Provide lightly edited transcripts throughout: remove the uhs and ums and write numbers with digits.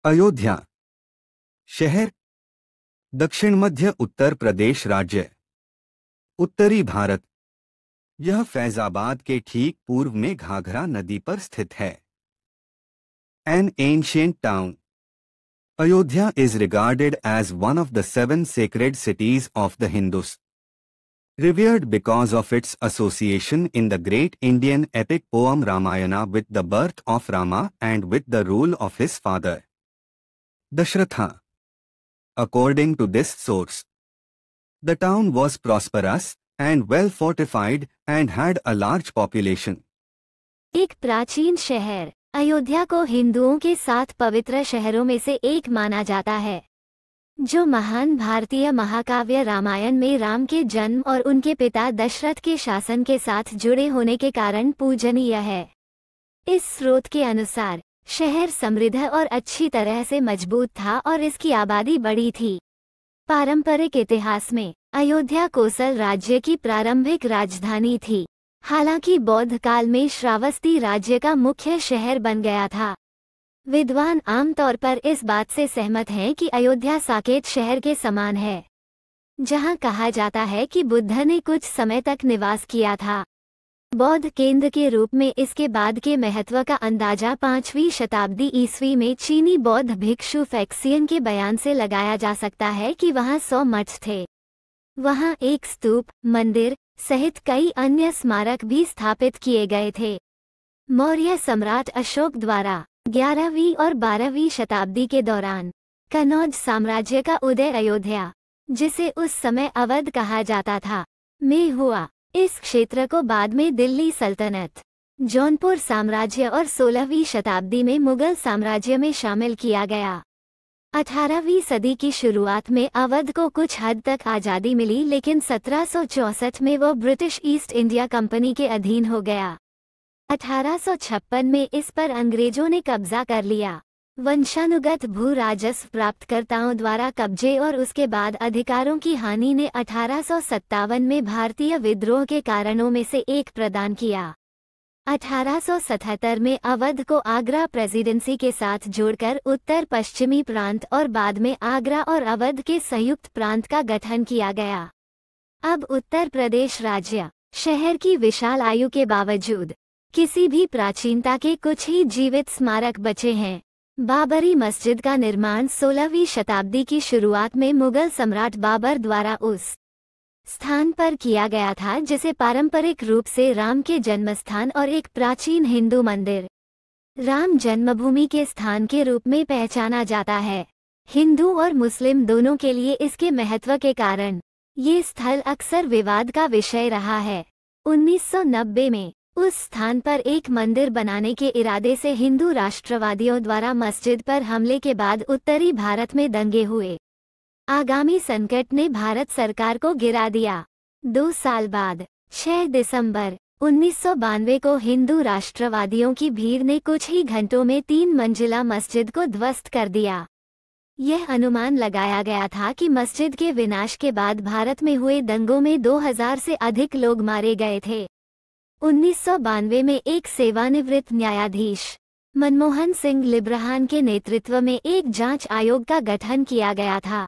अयोध्या शहर, दक्षिण मध्य उत्तर प्रदेश राज्य, उत्तरी भारत। यह फैजाबाद के ठीक पूर्व में घाघरा नदी पर स्थित है। N ancient town, Ayodhya is regarded as one of the 7 sacred cities of the Hindus, revered because of its association in the great Indian epic poem Ramayana with the birth of Rama and with the rule of his father, Dashratha. According to this source, the town was prosperous and well fortified and had a large population. एक प्राचीन शहर अयोध्या को हिंदुओं के 7 पवित्र शहरों में से एक माना जाता है, जो महान भारतीय महाकाव्य रामायण में राम के जन्म और उनके पिता दशरथ के शासन के साथ जुड़े होने के कारण पूजनीय है। इस स्रोत के अनुसार शहर समृद्ध और अच्छी तरह से मजबूत था और इसकी आबादी बड़ी थी। पारंपरिक इतिहास में अयोध्या कोसल राज्य की प्रारंभिक राजधानी थी, हालांकि बौद्ध काल में श्रावस्ती राज्य का मुख्य शहर बन गया था। विद्वान आमतौर पर इस बात से सहमत हैं कि अयोध्या साकेत शहर के समान है, जहां कहा जाता है कि बुद्ध ने कुछ समय तक निवास किया था। बौद्ध केंद्र के रूप में इसके बाद के महत्व का अंदाजा 5वीं शताब्दी ईस्वी में चीनी बौद्ध भिक्षु फैक्सियन के बयान से लगाया जा सकता है कि वहां 100 मठ थे। वहां एक स्तूप, मंदिर सहित कई अन्य स्मारक भी स्थापित किए गए थे। मौर्य सम्राट अशोक द्वारा 11वीं और 12वीं शताब्दी के दौरान कनौज साम्राज्य का उदय अयोध्या, जिसे उस समय अवध कहा जाता था, में हुआ। इस क्षेत्र को बाद में दिल्ली सल्तनत, जौनपुर साम्राज्य और 16वीं शताब्दी में मुगल साम्राज्य में शामिल किया गया। 18वीं सदी की शुरुआत में अवध को कुछ हद तक आज़ादी मिली, लेकिन 1764 में वो ब्रिटिश ईस्ट इंडिया कंपनी के अधीन हो गया। 1856 में इस पर अंग्रेजों ने कब्जा कर लिया। वंशानुगत भू राजस्व प्राप्तकर्ताओं द्वारा कब्जे और उसके बाद अधिकारों की हानि ने 1857 में भारतीय विद्रोह के कारणों में से एक प्रदान किया। 1877 में अवध को आगरा प्रेसिडेंसी के साथ जोड़कर उत्तर पश्चिमी प्रांत और बाद में आगरा और अवध के संयुक्त प्रांत का गठन किया गया। अब उत्तर प्रदेश राज्य शहर की विशाल आयु के बावजूद किसी भी प्राचीनता के कुछ ही जीवित स्मारक बचे हैं। बाबरी मस्जिद का निर्माण 16वीं शताब्दी की शुरुआत में मुगल सम्राट बाबर द्वारा उस स्थान पर किया गया था जिसे पारंपरिक रूप से राम के जन्मस्थान और एक प्राचीन हिंदू मंदिर, राम जन्मभूमि के स्थान के रूप में पहचाना जाता है। हिंदू और मुस्लिम दोनों के लिए इसके महत्व के कारण ये स्थल अक्सर विवाद का विषय रहा है। 1990 में उस स्थान पर एक मंदिर बनाने के इरादे से हिंदू राष्ट्रवादियों द्वारा मस्जिद पर हमले के बाद उत्तरी भारत में दंगे हुए। आगामी संकट ने भारत सरकार को गिरा दिया। 2 साल बाद 6 दिसंबर 1992 को हिंदू राष्ट्रवादियों की भीड़ ने कुछ ही घंटों में 3 मंजिला मस्जिद को ध्वस्त कर दिया। यह अनुमान लगाया गया था कि मस्जिद के विनाश के बाद भारत में हुए दंगों में 2000 से अधिक लोग मारे गए थे। 1992 में एक सेवानिवृत्त न्यायाधीश मनमोहन सिंह लिब्रहान के नेतृत्व में एक जांच आयोग का गठन किया गया था,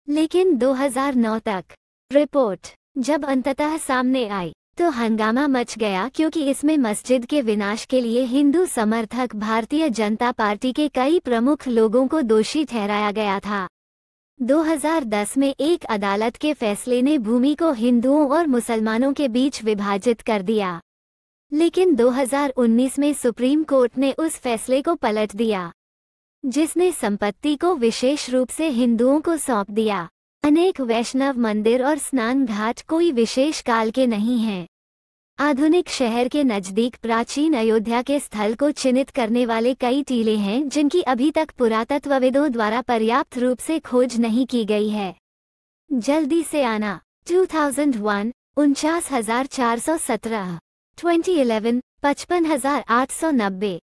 लेकिन 2009 तक रिपोर्ट जब अंततः सामने आई तो हंगामा मच गया, क्योंकि इसमें मस्जिद के विनाश के लिए हिंदू समर्थक भारतीय जनता पार्टी के कई प्रमुख लोगों को दोषी ठहराया गया था। 2010 में एक अदालत के फैसले ने भूमि को हिंदुओं और मुसलमानों के बीच विभाजित कर दिया, लेकिन 2019 में सुप्रीम कोर्ट ने उस फैसले को पलट दिया, जिसने संपत्ति को विशेष रूप से हिंदुओं को सौंप दिया। अनेक वैष्णव मंदिर और स्नान घाट कोई विशेष काल के नहीं हैं। आधुनिक शहर के नज़दीक प्राचीन अयोध्या के स्थल को चिन्हित करने वाले कई टीले हैं, जिनकी अभी तक पुरातत्वविदों द्वारा पर्याप्त रूप से खोज नहीं की गई है। जल्दी से आना। 2001 49,417, 2011 55,890।